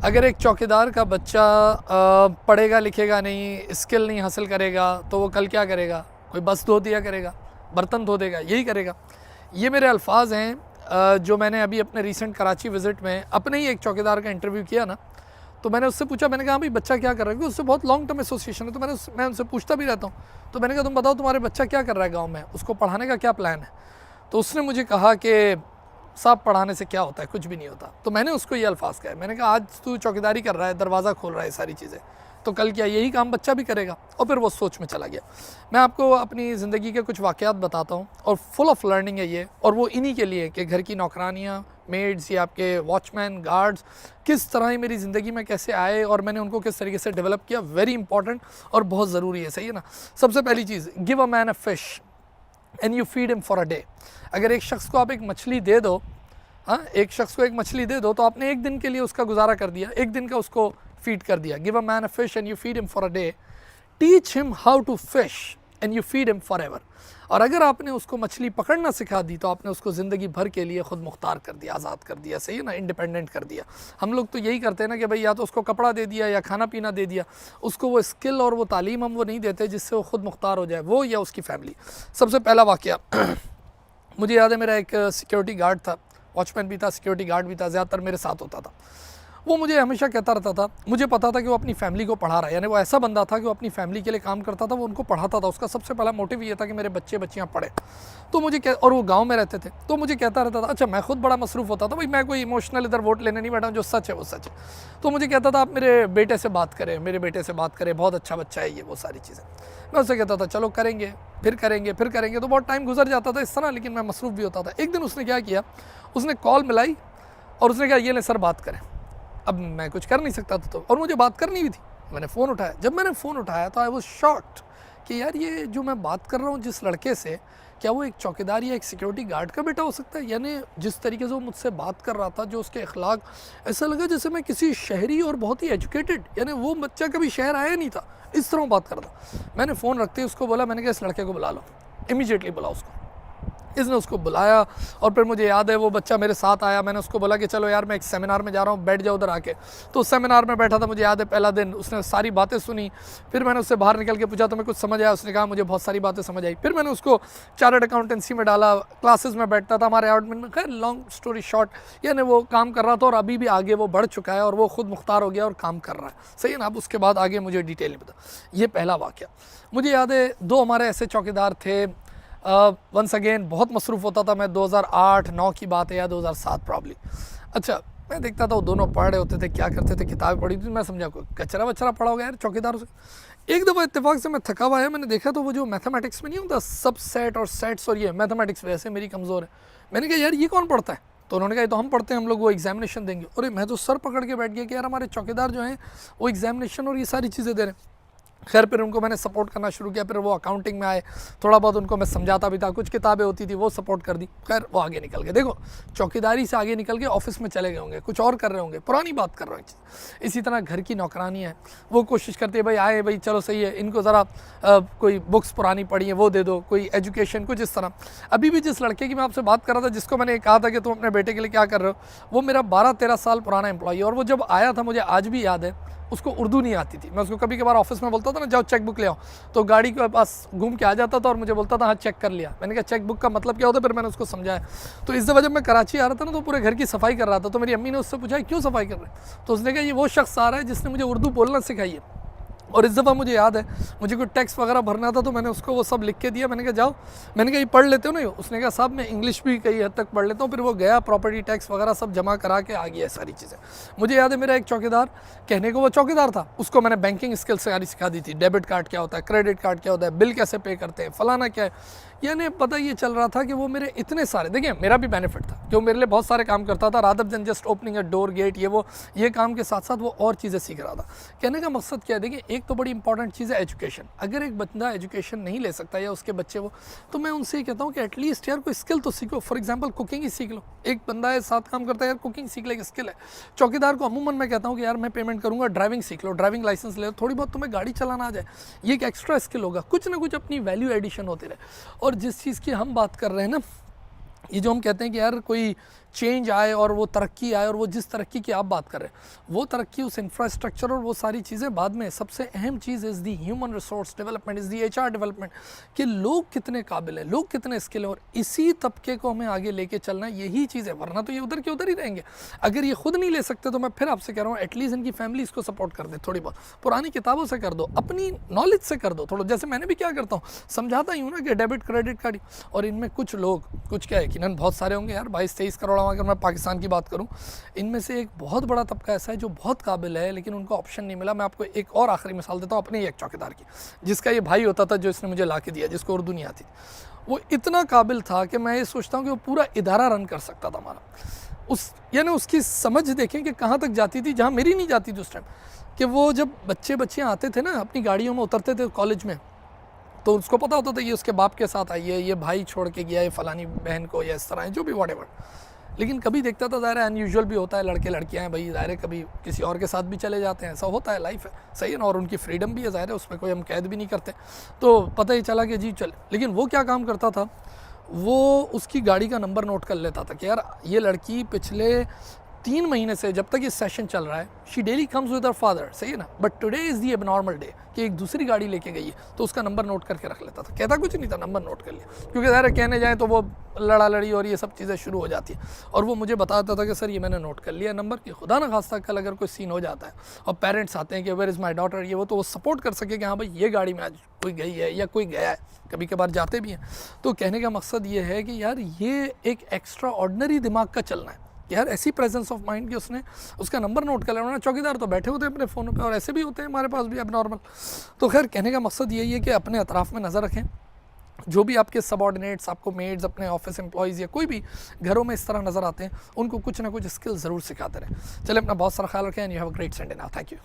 अगर एक चौकीदार का बच्चा पढ़ेगा लिखेगा नहीं, स्किल नहीं हासिल करेगा, तो वो कल क्या करेगा? कोई बस धो दिया करेगा, बर्तन धो देगा, यही करेगा। ये मेरे अल्फाज हैं जो मैंने अभी अपने रीसेंट कराची विज़िट में अपने ही एक चौकीदार का इंटरव्यू किया ना, तो मैंने उससे पूछा, मैंने कहा भाई बच्चा क्या कर रहा है, क्योंकि उससे बहुत लॉन्ग टर्म एसोसिएशन है, तो मैं उनसे पूछता भी रहता हूँ। तो मैंने कहा तुम बताओ तुम्हारे बच्चा क्या कर रहा है गाँव में, उसको पढ़ाने का क्या प्लान है? तो उसने मुझे कहा कि साहब पढ़ाने से क्या होता है, कुछ भी नहीं होता। तो मैंने उसको ये अल्फाज कहे, मैंने कहा आज तू चौकीदारी कर रहा है, दरवाज़ा खोल रहा है, सारी चीज़ें, तो कल क्या यही काम बच्चा भी करेगा? और फिर वो सोच में चला गया। मैं आपको अपनी ज़िंदगी के कुछ वाक़यात बताता हूँ और फुल ऑफ लर्निंग है ये, और वो इन्हीं के लिए कि घर की नौकरानियाँ, मेड्स या आपके वॉचमैन, गार्ड्स किस तरह ही मेरी ज़िंदगी में कैसे आए और मैंने उनको किस तरीके से डेवलप किया, वेरी इंपॉर्टेंट और बहुत ज़रूरी है, सही है ना। सबसे पहली चीज़, give a man a fish and you feed him for a day. अगर एक शख्स को आप एक मछली दे दो, हाँ, एक शख्स को एक मछली दे दो, तो आपने एक दिन के लिए उसका गुजारा कर दिया, एक दिन का उसको फीड कर दिया। Give a man a fish and you feed him for a day, teach him how to fish and you feed him forever. और अगर आपने उसको मछली पकड़ना सिखा दी, तो आपने उसको ज़िंदगी भर के लिए खुद मुख्तार कर दिया, आज़ाद कर दिया, सही है ना, इंडिपेंडेंट कर दिया। हम लोग तो यही करते हैं ना कि भाई या तो उसको कपड़ा दे दिया या खाना पीना दे दिया, उसको वो स्किल और वो तालीम हम वो नहीं देते जिससे वो खुद मुख्तार हो जाए, वो या उसकी फैमिली। सबसे पहला वाक़या मुझे याद है, मेरा एक सिक्योरिटी गार्ड था, वॉचमैन भी था, सिक्योरिटी गार्ड भी था, ज़्यादातर मेरे साथ होता था। वो मुझे हमेशा कहता रहता था, मुझे पता था कि वो अपनी फैमिली को पढ़ा रहा है, यानी वो ऐसा बंदा था कि वो अपनी फैमिली के लिए काम करता था, वो उनको पढ़ाता था। उसका सबसे पहला मोटिव ये था कि मेरे बच्चे बच्चियाँ पढ़े। तो मुझे और वो गांव में रहते थे, तो मुझे कहता रहता था, अच्छा मैं खुद बड़ा मसरूफ़ होता था, भाई मैं कोई इमोशनल इधर वोट लेने नहीं बैठा हूँ, जो सच है वो सच है। तो मुझे कहता था आप मेरे बेटे से बात करें, मेरे बेटे से बात करें, बहुत अच्छा बच्चा है ये, वो सारी चीज़ें। मैं उससे कहता था चलो करेंगे, फिर करेंगे, फिर करेंगे, तो बहुत टाइम गुजर जाता था इस तरह, लेकिन मैं मसरूफ़ भी होता था। एक दिन उसने क्या किया, उसने कॉल मिलाई और उसने कहा ये ले सर बात करें। अब मैं कुछ कर नहीं सकता था, तो और मुझे बात करनी भी थी। मैंने फ़ोन उठाया, जब मैंने फ़ोन उठाया तो आई वाज शॉक्ड कि यार ये जो मैं बात कर रहा हूँ जिस लड़के से, क्या वो एक चौकीदार या एक सिक्योरिटी गार्ड का बेटा हो सकता है? यानी जिस तरीके से वो मुझसे बात कर रहा था, जो उसके अखलाक, ऐसा लगा जैसे मैं किसी शहरी और बहुत ही एजुकेटेड, यानी वो बच्चा कभी शहर आया नहीं था, इस तरह बात कर रहा। मैंने फ़ोन रखते ही उसको बोला, मैंने कहा इस लड़के को बुला लो, इमीडिएटली बुलाओ उसको। इसने उसको बुलाया और फिर मुझे याद है वो बच्चा मेरे साथ आया। मैंने उसको बोला कि चलो यार मैं एक सेमिनार में जा रहा हूँ, बैठ जाओ उधर आके। तो उस सेमिनार में बैठा था, मुझे याद है पहला दिन उसने सारी बातें सुनी। फिर मैंने उससे बाहर निकल के पूछा तुम्हें कुछ समझ आया? उसने कहा मुझे बहुत सारी बातें समझ आई। फिर मैंने उसको चार्टर्ड अकाउंटेंसी में डाला, क्लासेस में बैठता था हमारे एडमिन में। खैर लॉन्ग स्टोरी शॉर्ट, यानी वो काम कर रहा था और अभी भी आगे वो बढ़ चुका है और वो खुद मुख्तार हो गया और काम कर रहा है, सही है ना। अब उसके बाद आगे मुझे डिटेल में बता। ये पहला वाक़या। मुझे याद है दो हमारे ऐसे चौकीदार थे, वंस अगेन बहुत मसरूफ़ होता था मैं, 2008-9 की बात है या 2007 प्रॉब्ली। अच्छा मैं देखता था वो दोनों पढ़ रहे होते थे, क्या करते थे, किताबें पढ़ी थी। मैं समझा कोई कचरा वचरा पड़ा होगा यार चौकीदारों से। एक दफ़ा इत्तेफाक से मैं थका हुआ है, मैंने देखा तो वो जो मैथमेटिक्स में नहीं होता सब सेट और सेट्स, और ये मैथमेटिक्स वैसे मेरी कमज़ोर है। मैंने कहा यार ये कौन पढ़ता है? तो उन्होंने कहा ये तो हम पढ़ते हैं, हम लोग वो एग्जामिनेशन देंगे। और मैं तो सर पकड़ के बैठ गया कि यार हमारे चौकीदार जो हैं वो एग्जामिनेशन और ये सारी चीज़ें दे रहे हैं। खैर फिर उनको मैंने सपोर्ट करना शुरू किया, फिर वो अकाउंटिंग में आए, थोड़ा बहुत उनको मैं समझाता भी था, कुछ किताबें होती थी वो सपोर्ट कर दी। खैर वो आगे निकल गए, देखो चौकीदारी से आगे निकल के ऑफिस में चले गए होंगे, कुछ और कर रहे होंगे, पुरानी बात कर रहे हैं। इसी तरह घर की नौकरानी है, वो कोशिश करती है भाई आए भाई चलो सही है, इनको ज़रा कोई बुक्स पुरानी पढ़ी है वो दे दो, कोई एजुकेशन कुछ इस तरह। अभी भी जिस लड़के की मैं आपसे बात कर रहा था, जिसको मैंने कहा था कि तुम अपने बेटे के लिए क्या कर रहे हो, वो मेरा 12-13 साल पुराना एम्प्लॉई है। और वो जब आया था, मुझे आज भी याद है, उसको उर्दू नहीं आती थी। मैं उसको कभी कभार ऑफिस में बोलता था ना जाओ चेक बुक ले आओ, तो गाड़ी के पास घूम के आ जाता था और मुझे बोलता था हाँ चेक कर लिया। मैंने कहा चेक बुक का मतलब क्या होता है? फिर मैंने उसको समझाया। तो इस दफ़ा जब मैं कराची आ रहा था ना, तो पूरे घर की सफाई कर रहा था, तो मेरी अम्मी ने उससे पूछा क्यों सफाई कर रहे हैं? तो उसने कहा ये वो शख्स आ रहा है जिसने मुझे उर्दू बोलना सिखाई है। और इस दफ़ा मुझे याद है, मुझे कोई टैक्स वगैरह भरना था, तो मैंने उसको वो सब लिख के दिया। मैंने कहा जाओ, मैंने कहा ये पढ़ लेते हो ना? उसने कहा साहब मैं इंग्लिश भी कई हद तक पढ़ लेता हूँ। फिर वो गया, प्रॉपर्टी टैक्स वगैरह सब जमा करा के आ गया, सारी चीज़ें। मुझे याद है मेरा एक चौकीदार, कहने को वो चौकीदार था, उसको मैंने बैंकिंग स्किल्स सारी सिखा दी थी। डेबिट कार्ड क्या होता है, क्रेडिट कार्ड क्या होता है, बिल कैसे पे करते हैं, फलाना क्या है। यानी पता ये चल रहा था कि वो मेरे इतने सारे, देखिए मेरा भी बेनिफिट था कि वो मेरे लिए बहुत सारे काम करता था, rather than just opening a door gate, ये काम के साथ साथ वो और चीज़ें सीख रहा था। कहने का मकसद क्या है, देखिए एक तो बड़ी इंपॉर्टेंट चीज़ है एजुकेशन। अगर एक बंदा एजुकेशन नहीं ले सकता या उसके बच्चे वो, तो मैं उनसे ये कहता हूँ कि एटलीस्ट यार कोई स्किल तो सीखो। फॉर एग्जाम्पल कुकिंग ही सीख लो। एक बंदा है साथ काम करता है, यार कुकिंग सीख ले, एक स्किल है। चौकीदार को अमूमन मैं कहता हूँ कि यार मैं पेमेंट करूँगा, ड्राइविंग सीख लो, ड्राइविंग लाइसेंस ले लो, थोड़ी बहुत तुम्हें गाड़ी चलाना आ जाए, ये एक एक्स्ट्रा स्किल होगा। कुछ ना कुछ अपनी वैल्यू एडिशन होती रहे। और जिस चीज़ की हम बात कर रहे हैं ना, ये जो हम कहते हैं कि यार कोई चेंज आए और वो तरक्की आए, और वो जिस तरक्की की आप बात कर रहे हैं वो तरक्की, उस इंफ्रास्ट्रक्चर और वो सारी चीज़ें बाद में। सबसे अहम चीज़ is the human resource development, is the HR development, कि लोग कितने काबिल हैं, लोग कितने स्किल हैं, और इसी तबके को हमें आगे लेके चलना, यही चीज़ है। वरना तो ये उधर के उधर ही रहेंगे। अगर ये खुद नहीं ले सकते तो मैं फिर आपसे कह रहा हूँ एटलीस्ट इनकी फैमिली इसको सपोर्ट कर दे, थोड़ी बहुत पुरानी किताबों से कर दो, अपनी नॉलेज से कर दो थोड़ा। जैसे मैंने भी क्या करता हूँ, समझाता ही हूँ ना कि डेबिट क्रेडिट कार्ड। और इनमें कुछ लोग, कुछ क्या यकीनन बहुत सारे होंगे यार, 22-23 करोड़, अगर मैं पाकिस्तान की बात करूँ, इनमें से एक बहुत बड़ा तबका ऐसा है जो बहुत काबिल है लेकिन उनको ऑप्शन नहीं मिला। मैं आपको एक और आखिरी मिसाल देता हूँ अपने ही एक चौकीदार की, जिसका ये भाई होता था जो इसने मुझे ला के दिया, जिसको उर्दू नहीं आती। वो इतना काबिल था कि मैं ये सोचता हूँ कि वो पूरा इदारा रन कर सकता था हमारा। यानी उसकी समझ देखें कि कहाँ तक जाती थी, जहाँ मेरी नहीं जाती थी उस टाइम। कि वो जब बच्चियाँ आते थे ना, अपनी गाड़ियों में उतरते थे कॉलेज में, तो उसको पता होता था ये उसके बाप के साथ आई है, ये भाई छोड़ के गया है फलानी बहन को, या इस तरह है, जो भी व्हाटएवर। लेकिन कभी देखता था, ज़ाहिर है अनयूजुअल भी होता है, लड़के लड़कियां हैं भाई, ज़ाहिर है कभी किसी और के साथ भी चले जाते हैं, ऐसा होता है, लाइफ है, सही है ना, और उनकी फ्रीडम भी है, ज़ाहिर है उसमें कोई हम कैद भी नहीं करते। तो पता ही चला कि जी चल। लेकिन वो क्या काम करता था, वो उसकी गाड़ी का नंबर नोट कर लेता था कि यार ये लड़की पिछले 3 महीने से, जब तक ये सेशन चल रहा है, she daily comes with her father, सही है ना, but today is the abnormal day, कि एक दूसरी गाड़ी लेके गई है, तो उसका नंबर नोट करके रख लेता था। कहता कुछ नहीं था, नंबर नोट कर लिया, क्योंकि ज़ाहिर कहने जाए तो वो लड़ा लड़ी और ये सब चीज़ें शुरू हो जाती है। और वो मुझे बताता था कि सर ये मैंने नोट कर लिया नंबर, कि खुदा न खास्ता कल अगर कोई सीन हो जाता है और पेरेंट्स आते हैं कि वेयर इज़ माई डॉटर, ये वो, तो वो सपोर्ट कर सके कि हाँ भाई ये गाड़ी में आज कोई गई है या कोई गया है, कभी कभार जाते भी हैं। तो कहने का मकसद ये है कि यार ये एक एक्स्ट्रा ऑर्डनरी दिमाग का चलना है, यार ऐसी प्रेजेंस ऑफ माइंड कि उसने उसका नंबर नोट कर लिया। चौकीदार तो बैठे होते हैं अपने फ़ोन पे, और ऐसे भी होते हैं हमारे पास भी अब नॉर्मल। तो खैर कहने का मकसद यही है कि अपने अतराफ़ में नज़र रखें, जो भी आपके सबऑर्डिनेट्स, आपको मेड्स, अपने ऑफिस एम्प्लॉयज़ या कोई भी घरों में इस तरह नज़र आते हैं, उनको कुछ ना कुछ स्किल ज़रूर सिखाते रहें। चले अपना बहुत सारा ख्याल रखें, and you have a great Sunday now. Thank you.